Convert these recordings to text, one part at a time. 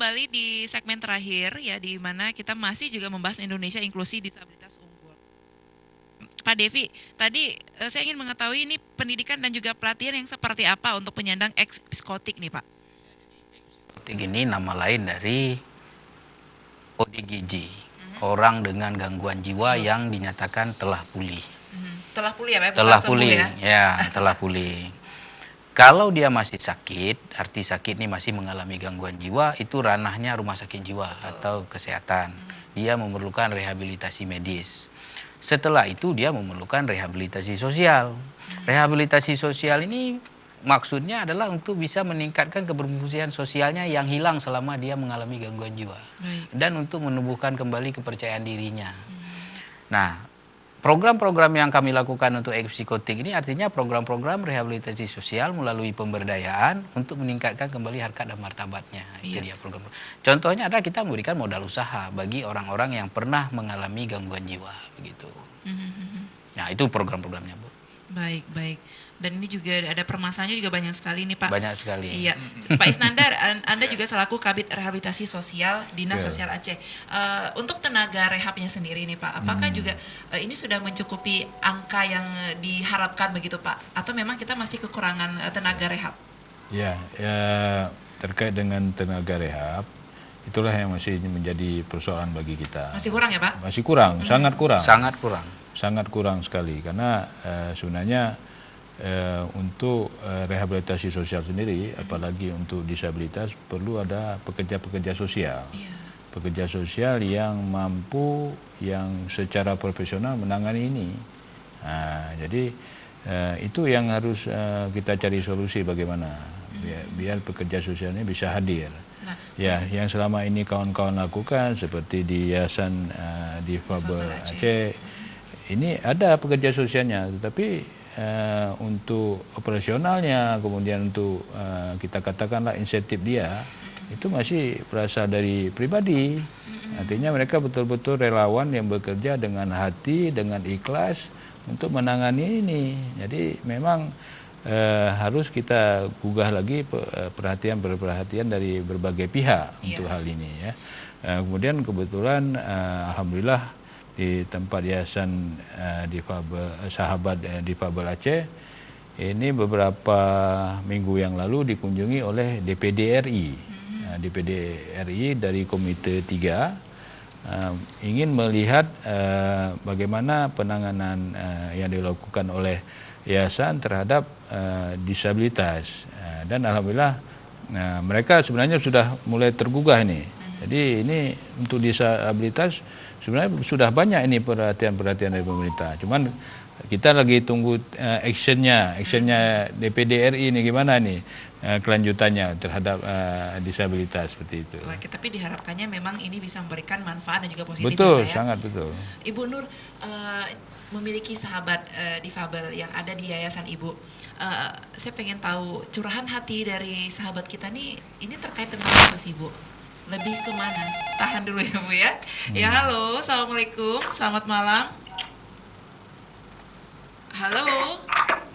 kembali di segmen terakhir ya, di mana kita masih juga membahas Indonesia Inklusi Disabilitas Unggul. Pak Devi, tadi saya ingin mengetahui ini pendidikan dan juga pelatihan yang seperti apa untuk penyandang psikotik nih Pak? Psikotik ini nama lain dari ODGJ, orang dengan gangguan jiwa yang dinyatakan telah pulih. Telah pulih ya Pak? Telah Bukan sembuh pulih, ya telah pulih. Kalau dia masih sakit, arti sakit ini masih mengalami gangguan jiwa, itu ranahnya rumah sakit jiwa atau kesehatan. Dia memerlukan rehabilitasi medis. Setelah itu dia memerlukan rehabilitasi sosial. Rehabilitasi sosial ini maksudnya adalah untuk bisa meningkatkan keberfungsian sosialnya yang hilang selama dia mengalami gangguan jiwa. Dan untuk menumbuhkan kembali kepercayaan dirinya. Nah, program-program yang kami lakukan untuk psikotik ini artinya program-program rehabilitasi sosial melalui pemberdayaan untuk meningkatkan kembali harkat dan martabatnya. Itu dia program. Contohnya adalah kita memberikan modal usaha bagi orang-orang yang pernah mengalami gangguan jiwa, begitu. Nah, itu program-programnya, Bu. Baik, baik. Dan ini juga ada permasalahannya juga banyak sekali nih Pak. Banyak sekali. Iya, Pak Isnandar, Anda juga selaku Kabid Rehabilitasi Sosial Dinas Sosial Aceh. Untuk tenaga rehabnya sendiri nih Pak, apakah juga ini sudah mencukupi angka yang diharapkan begitu Pak? Atau memang kita masih kekurangan tenaga rehab? Ya, terkait dengan tenaga rehab, itulah yang masih menjadi persoalan bagi kita. Masih kurang ya Pak? Masih kurang, sangat kurang. Sangat kurang. Sangat kurang sekali, karena sebenarnya untuk rehabilitasi sosial sendiri, apalagi untuk disabilitas, perlu ada pekerja-pekerja sosial. Pekerja sosial yang mampu, yang secara profesional menangani ini. Jadi itu yang harus kita cari solusi bagaimana biar pekerja sosial ini bisa hadir. Ya, yang selama ini kawan-kawan lakukan seperti di Yayasan Difabel Aceh, ini ada pekerja sosialnya, tetapi untuk operasionalnya, kemudian untuk kita katakanlah insentif dia, itu masih berasal dari pribadi. Artinya mereka betul-betul relawan yang bekerja dengan hati, dengan ikhlas untuk menangani ini. Jadi memang harus kita gugah lagi perhatian dari berbagai pihak untuk hal ini ya. Kemudian kebetulan alhamdulillah di tempat Yayasan Sahabat Difabel Aceh ini beberapa minggu yang lalu dikunjungi oleh DPD RI. DPD RI dari Komite 3 ingin melihat bagaimana penanganan yang dilakukan oleh yayasan terhadap disabilitas. Dan alhamdulillah mereka sebenarnya sudah mulai tergugah ini. Jadi ini untuk disabilitas sebenarnya sudah banyak ini perhatian dari pemerintah. Cuman kita lagi tunggu actionnya DPD RI ini gimana nih kelanjutannya terhadap disabilitas seperti itu. Oke, tapi diharapkannya memang ini bisa memberikan manfaat dan juga positif. Betul, ya, sangat betul. Ibu Nur memiliki sahabat difabel yang ada di yayasan Ibu. Saya pengen tahu curahan hati dari sahabat kita nih ini terkait tentang apa sih Bu? Lebih kemana? Tahan dulu ya Bu ya. Ya halo, assalamualaikum, selamat malam. Halo,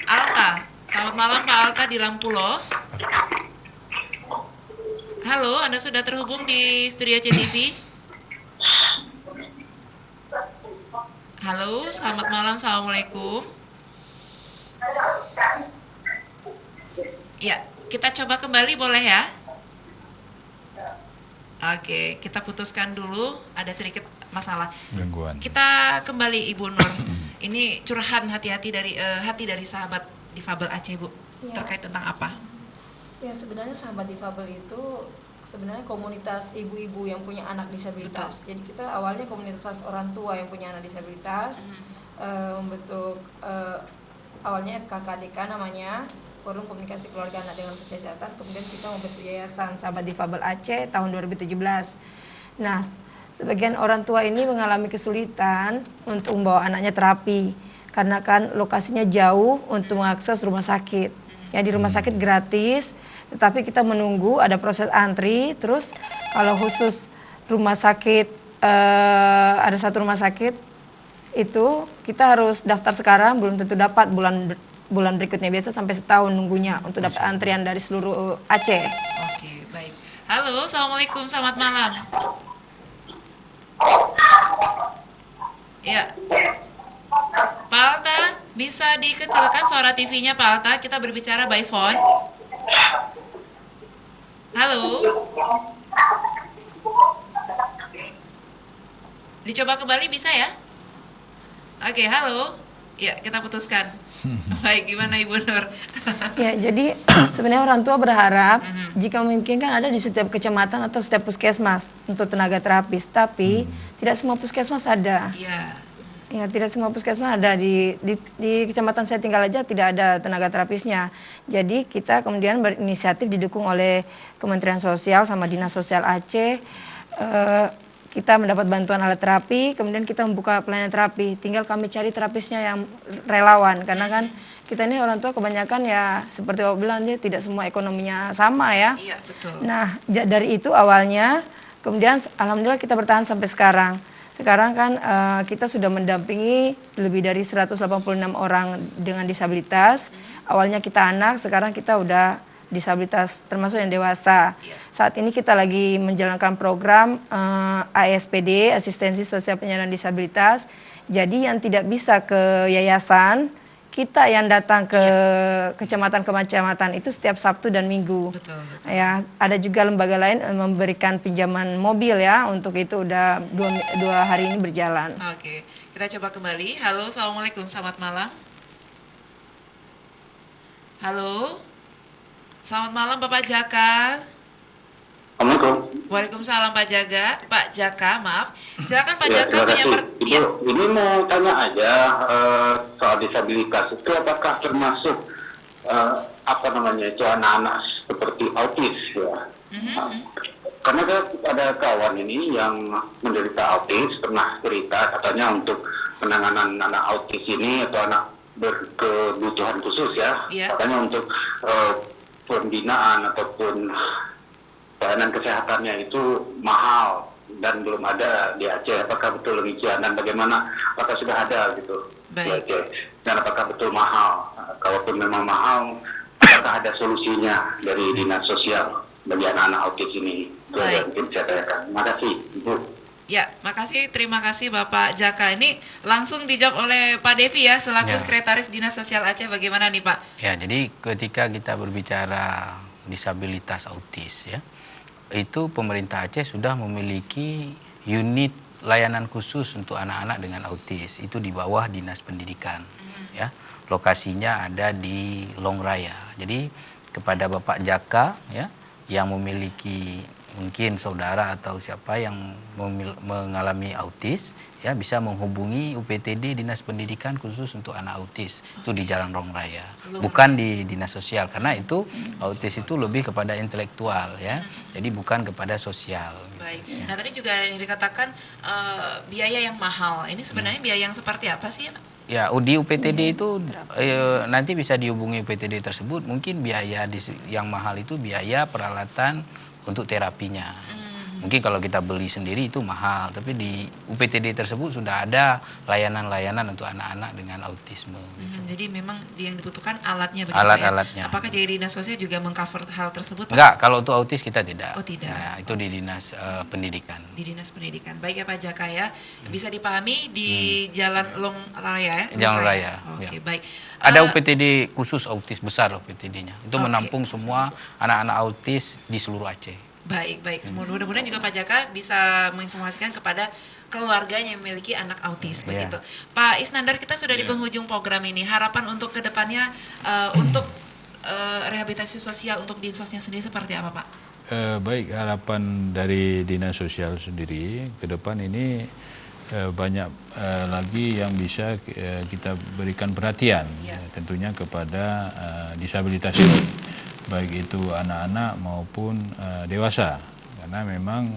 Alta. Selamat malam Pak Alta di Lampulo. Halo, Anda sudah terhubung di Studio CTV. Halo, selamat malam, assalamualaikum. Ya, kita coba kembali boleh ya? Oke, kita putuskan dulu, ada sedikit masalah. Gangguan. Kita kembali Ibu Nur. Ini curahan hati dari sahabat difabel Aceh Bu. Terkait tentang apa? Ya, sebenarnya sahabat difabel itu sebenarnya komunitas ibu-ibu yang punya anak disabilitas. Betul. Jadi kita awalnya komunitas orang tua yang punya anak disabilitas, membentuk awalnya FKKDK namanya, Forum Komunikasi Keluarga Anak dengan Kesehatan. Kemudian kita membentuk Yayasan Sahabat Difabel Aceh tahun 2017. Nah, sebagian orang tua ini mengalami kesulitan untuk membawa anaknya terapi karena kan lokasinya jauh untuk mengakses rumah sakit. Ya, di rumah sakit gratis, tetapi kita menunggu ada proses antri. Terus kalau khusus rumah sakit ada satu rumah sakit itu kita harus daftar sekarang, belum tentu dapat bulan berikutnya, biasa sampai setahun nunggunya untuk dapat antrian dari seluruh Aceh. Oke, baik. Halo, Assalamualaikum, selamat malam. Ya, Pak Alta, bisa dikecilkan suara TV-nya Pak Alta, kita berbicara by phone. Halo. Dicoba kembali bisa ya? Oke, halo. Ya, kita putuskan. Baik, gimana Ibu Nur? Ya, jadi sebenarnya orang tua berharap jika memungkinkan ada di setiap kecamatan atau setiap puskesmas untuk tenaga terapis, tapi tidak semua puskesmas ada. Iya. Ya, tidak semua puskesmas ada di kecamatan saya tinggal aja tidak ada tenaga terapisnya. Jadi kita kemudian berinisiatif didukung oleh Kementerian Sosial sama Dinas Sosial Aceh. Kita mendapat bantuan alat terapi, kemudian kita membuka pelayanan terapi. Tinggal kami cari terapisnya yang relawan, karena kan kita ini orang tua kebanyakan ya seperti Bapak bilang dia tidak semua ekonominya sama ya. Iya, betul. Nah, dari itu awalnya, kemudian alhamdulillah kita bertahan sampai sekarang. Sekarang kan kita sudah mendampingi lebih dari 186 orang dengan disabilitas. Awalnya kita anak, sekarang kita udah disabilitas termasuk yang dewasa. Saat ini kita lagi menjalankan program ASPD, Asistensi Sosial Penyandang Disabilitas. Jadi yang tidak bisa ke yayasan, kita yang datang ke kecamatan-kecamatan itu setiap Sabtu dan Minggu. Betul. Ya, ada juga lembaga lain memberikan pinjaman mobil ya, untuk itu udah dua hari ini berjalan. Oke, kita coba kembali. Halo, Assalamualaikum, selamat malam. Halo, selamat malam Bapak Jaka. Assalamualaikum. Waalaikumsalam Pak Jaka, maaf. Silakan Pak Ya, Jaka terima punya kasih. Ibu, ini mau tanya aja soal disabilitas itu apakah termasuk apa namanya itu anak-anak seperti autis ya? Karena ada kawan ini yang menderita autis pernah cerita katanya untuk penanganan anak autis ini atau anak berkebutuhan khusus ya, katanya untuk pembinaan ataupun pelayanan kesehatannya itu mahal dan belum ada di Aceh. Apakah betul demikian dan bagaimana? Apakah sudah ada gitu di Aceh? Dan apakah betul mahal? Kalaupun memang mahal, apakah ada solusinya dari dinas sosial bagi anak-anak autis ini? Itu yang mungkin saya tanyakan. Terima kasih, Ibu. Ya, terima kasih Bapak Jaka. Ini langsung dijawab oleh Pak Devi ya, selaku Sekretaris Dinas Sosial Aceh. Bagaimana nih Pak? Ya, jadi ketika kita berbicara disabilitas autis ya, itu pemerintah Aceh sudah memiliki unit layanan khusus untuk anak-anak dengan autis. Itu di bawah Dinas Pendidikan ya. Lokasinya ada di Long Raya. Jadi kepada Bapak Jaka ya yang memiliki mungkin saudara atau siapa yang mengalami autis ya bisa menghubungi UPTD Dinas Pendidikan khusus untuk anak autis. Itu di Jalan Long Raya. Bukan di Dinas Sosial karena itu autis itu lebih kepada intelektual ya. Jadi bukan kepada sosial. Baik. Nah, tadi juga yang dikatakan biaya yang mahal. Ini sebenarnya biaya yang seperti apa sih? Ya, di UPTD itu nanti bisa dihubungi UPTD tersebut. Mungkin biaya yang mahal itu biaya peralatan untuk terapinya. Mungkin kalau kita beli sendiri itu mahal, tapi di UPTD tersebut sudah ada layanan-layanan untuk anak-anak dengan autisme. Jadi memang yang dibutuhkan alatnya begitu Alat-alatnya. ya? Apakah jadi dinas sosial juga mengcover hal tersebut Pak? Enggak, kalau untuk autis kita tidak. Oh tidak. Nah, itu di Dinas Pendidikan. Di Dinas Pendidikan. Baik ya Pak Jaka ya. Bisa dipahami di Jalan Long Raya ya? Jalan Raya. Oke, Ya. baik. Ada UPTD khusus autis besar UPTD-nya. Itu menampung semua anak-anak autis di seluruh Aceh. Baik. Mudah-mudahan juga Pak Jaka bisa menginformasikan kepada keluarganya yang memiliki anak autis begitu. Pak Isnandar, kita sudah di penghujung program ini. Harapan untuk kedepannya untuk rehabilitasi sosial untuk dinsosnya sendiri seperti apa Pak? Baik, harapan dari Dinas Sosial sendiri ke depan ini banyak lagi yang bisa kita berikan perhatian tentunya kepada disabilitas ini, baik itu anak-anak maupun dewasa, karena memang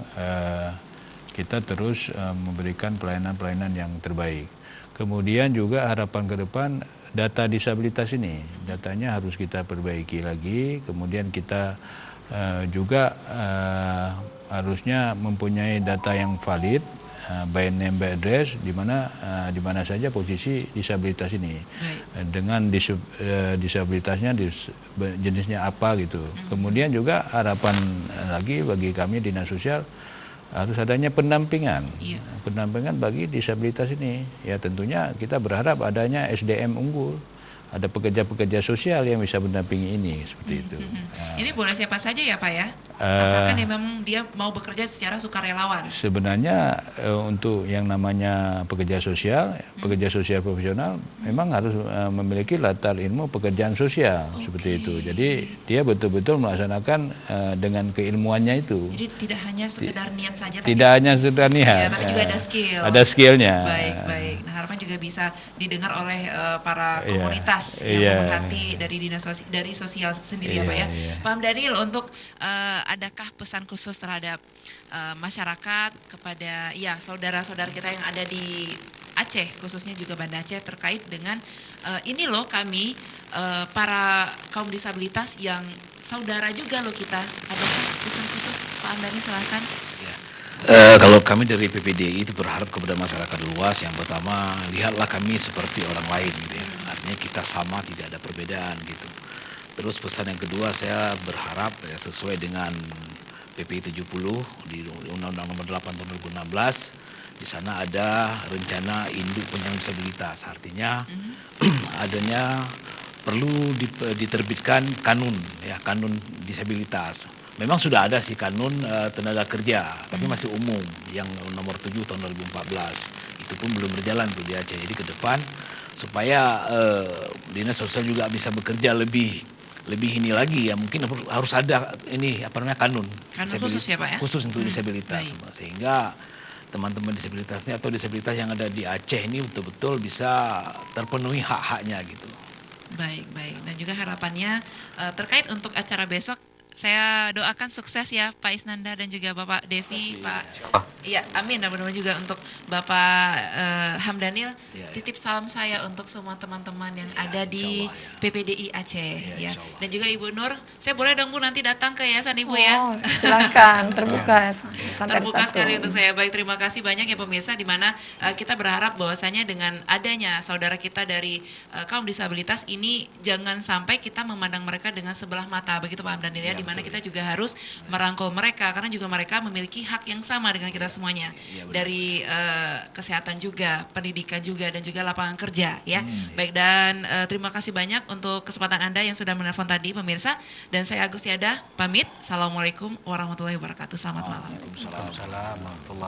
kita terus memberikan pelayanan-pelayanan yang terbaik. Kemudian juga harapan ke depan data disabilitas ini, datanya harus kita perbaiki lagi, kemudian kita juga harusnya mempunyai data yang valid by name by address di mana saja posisi disabilitas ini. Baik. Dengan disabilitasnya jenisnya apa gitu. Kemudian juga harapan lagi bagi kami Dinas Sosial harus adanya pendampingan. Iya. Pendampingan bagi disabilitas ini. Ya tentunya kita berharap adanya SDM unggul. Ada pekerja-pekerja sosial yang bisa mendampingi ini seperti itu. Ini boleh siapa saja ya Pak ya? Asalkan ya memang dia mau bekerja secara sukarelawan. Sebenarnya untuk yang namanya pekerja sosial profesional memang harus memiliki latar ilmu pekerjaan sosial seperti itu. Jadi dia betul-betul melaksanakan dengan keilmuannya itu. Jadi tidak hanya sekedar niat saja, Tidak hanya sekedar niat. ya, tapi juga ada skill. Ada skillnya. Baik. Nah harapan juga bisa didengar oleh para Iya. komunitas yang Iya. memerhati dari dari sosial sendiri ya Pak ya. Iya. Pak Hamdanil, untuk adakah pesan khusus terhadap masyarakat kepada ya saudara-saudara kita yang ada di Aceh, khususnya juga Banda Aceh, terkait dengan ini loh kami para kaum disabilitas yang saudara juga loh kita. Adakah pesan khusus Pak Hamdanil, silahkan. Kalau kami dari PPDI itu berharap kepada masyarakat luas, yang pertama lihatlah kami seperti orang lain gitu ya. Artinya kita sama, tidak ada perbedaan gitu. Terus pesan yang kedua, saya berharap ya, sesuai dengan PP 70 di Undang-Undang Nomor 8 Tahun 2016, di sana ada rencana induk penyandang disabilitas. Artinya adanya perlu diterbitkan kanun disabilitas. Memang sudah ada sih kanun tenaga kerja, tapi masih umum yang nomor 7 tahun 2014. Itu pun belum berjalan tuh di Aceh. Jadi ke depan supaya Dinas Sosial juga bisa bekerja lebih ini lagi ya, mungkin harus ada kanun khusus ya Pak ya? Khusus untuk disabilitas. Sehingga teman-teman disabilitasnya atau disabilitas yang ada di Aceh ini betul-betul bisa terpenuhi hak-haknya gitu. Baik. Dan juga harapannya terkait untuk acara besok, saya doakan sukses ya Pak Isnanda dan juga Bapak Devi, Pak. Iya, amin. Dan benar-benar juga untuk Bapak Hamdanil, titip salam saya untuk semua teman-teman yang ada di PPDI Aceh ya. Dan juga Ibu Nur, saya boleh dong Bu nanti datang ke yayasan Ibu ya. Silakan, terbuka sampai Terbuka Sabtu. sekali untuk saya. Baik, terima kasih banyak ya pemirsa, di mana kita berharap bahwasanya dengan adanya saudara kita dari kaum disabilitas ini, jangan sampai kita memandang mereka dengan sebelah mata, begitu Pak Hamdanil ya, di mana kita juga harus merangkul mereka, karena juga mereka memiliki hak yang sama dengan kita semuanya, dari kesehatan juga, pendidikan juga, dan juga lapangan kerja ya. Baik, dan terima kasih banyak untuk kesempatan Anda yang sudah menelpon tadi pemirsa, dan saya Agustiada pamit. Assalamualaikum warahmatullahi wabarakatuh. Selamat malam. Waalaikumsalam warahmatullahi